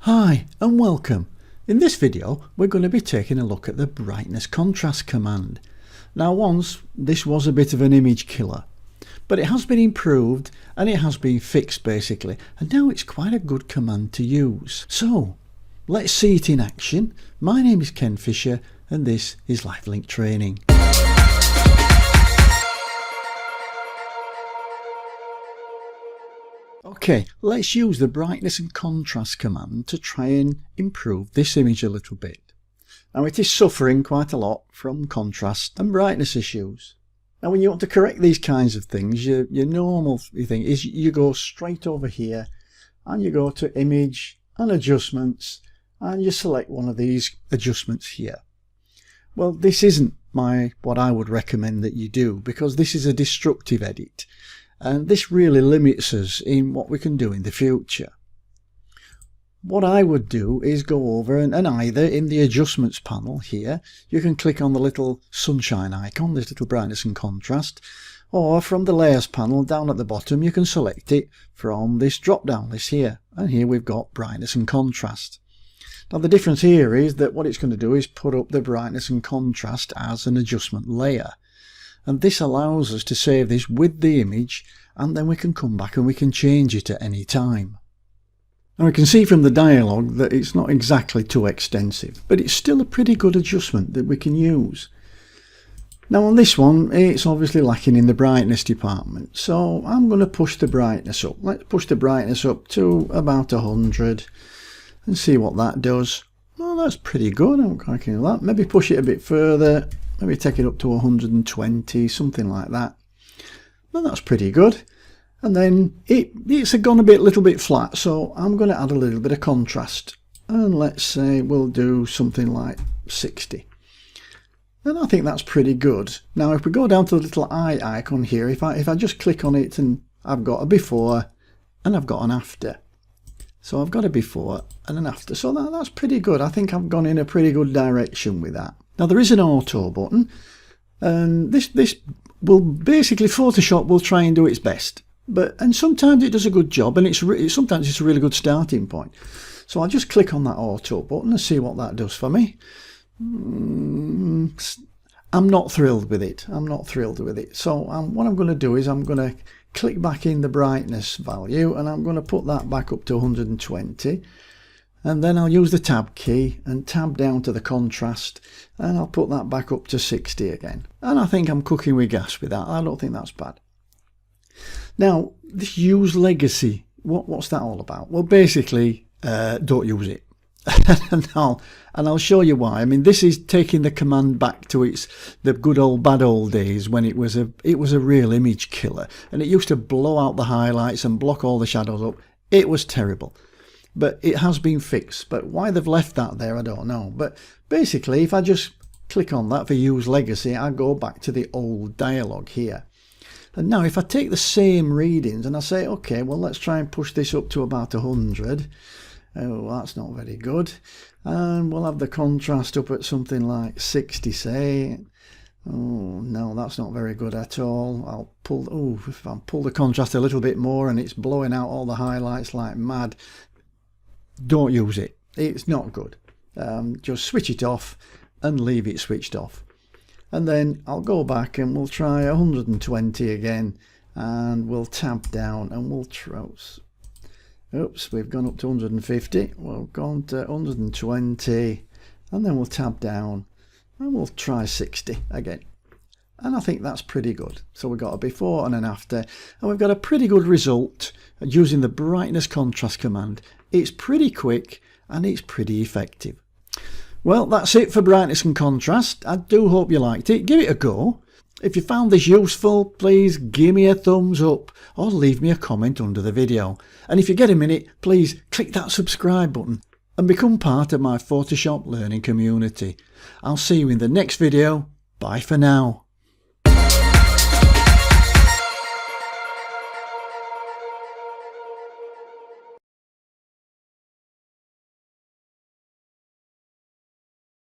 Hi and welcome. In this video we're going to be taking a look at the brightness contrast command. Now once this was a bit of an image killer, but it has been improved and it has been fixed basically, and now it's quite a good command to use. So let's see it in action. My name is Ken Fisher and this is LiveLink Training. Okay, let's use the brightness and contrast command to try and improve this image a little bit. Now it is suffering quite a lot from contrast and brightness issues. Now when you want to correct these kinds of things, your normal thing is you go straight over here and you go to Image and Adjustments and you select one of these adjustments here. Well, this isn't what I would recommend that you do, because this is a destructive edit. And this really limits us in what we can do in the future. What I would do is go over and either in the adjustments panel here, you can click on the little sunshine icon, this little brightness and contrast, or from the layers panel down at the bottom you can select it from this drop down list here, and here we've got brightness and contrast. Now the difference here is that what it's going to do is put up the brightness and contrast as an adjustment layer. And this allows us to save this with the image, and then we can come back and we can change it at any time. Now we can see from the dialog that it's not exactly too extensive, but it's still a pretty good adjustment that we can use. Now on this one, it's obviously lacking in the brightness department, so I'm going to push the brightness up. Let's push the brightness up to about 100 and see what that does. Well, that's pretty good. I'm cracking that. Maybe push it a bit further. Maybe take it up to 120, something like that. Well, that's pretty good. And then it's gone a little bit flat, so I'm going to add a little bit of contrast. And let's say we'll do something like 60. And I think that's pretty good. Now, if we go down to the little eye icon here, if I just click on it, and I've got a before and I've got an after. So I've got a before and an after. So that's pretty good. I think I've gone in a pretty good direction with that. Now there is an auto button, and this will basically, Photoshop will try and do its best, and sometimes it does a good job, and sometimes it's a really good starting point. So I'll just click on that auto button and see what that does for me. I'm not thrilled with it. So what I'm going to do is I'm going to click back in the brightness value, and I'm going to put that back up to 120. And then I'll use the tab key and tab down to the contrast, and I'll put that back up to 60 again. And I think I'm cooking with gas with that. I don't think that's bad. Now, this use legacy, what's that all about? Well, basically, don't use it. and I'll show you why. I mean, this is taking the command back to the good old bad old days when it was a real image killer, and it used to blow out the highlights and block all the shadows up. It was terrible. But it has been fixed. But why they've left that there, I don't know. But basically, if I just click on that for use legacy, I go back to the old dialog here. And now if I take the same readings and I say, okay, well, let's try and push this up to about 100. Oh, that's not very good. And we'll have the contrast up at something like 60, say. Oh, no, that's not very good at all. If I pull the contrast a little bit more and it's blowing out all the highlights like mad, don't use it. It's not good. Just switch it off and leave it switched off. And then I'll go back and we'll try 120 again, and we'll tab down and we'll oops, we've gone up to 150. We've gone to 120, and then we'll tab down and we'll try 60 again. And I think that's pretty good. So we've got a before and an after, and we've got a pretty good result using the brightness contrast command. It's pretty quick and it's pretty effective. Well, that's it for brightness and contrast. I do hope you liked it. Give it a go. If you found this useful, please give me a thumbs up or leave me a comment under the video. And if you get a minute, please click that subscribe button and become part of my Photoshop learning community. I'll see you in the next video. Bye for now.